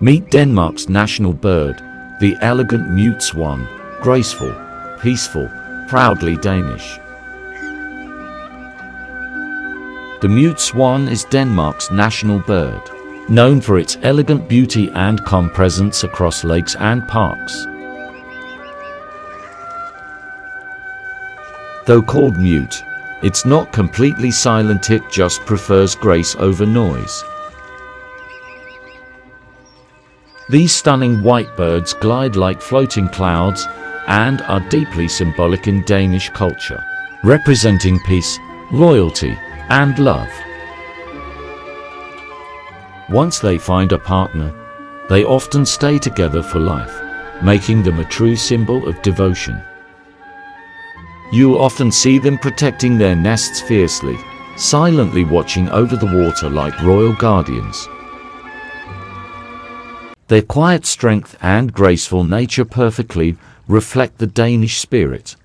Meet Denmark's national bird, the elegant mute swan, graceful, peaceful, proudly Danish. The mute swan is Denmark's national bird, known for its elegant beauty and calm presence across lakes and parks. Though called mute, it's not completely silent, it just prefers grace over noise. These stunning white birds glide like floating clouds and are deeply symbolic in Danish culture, representing peace, loyalty, and love. Once they find a partner, they often stay together for life, making them a true symbol of devotion. You'll often see them protecting their nests fiercely, silently watching over the water like royal guardians. Their quiet strength and graceful nature perfectly reflect the Danish spirit,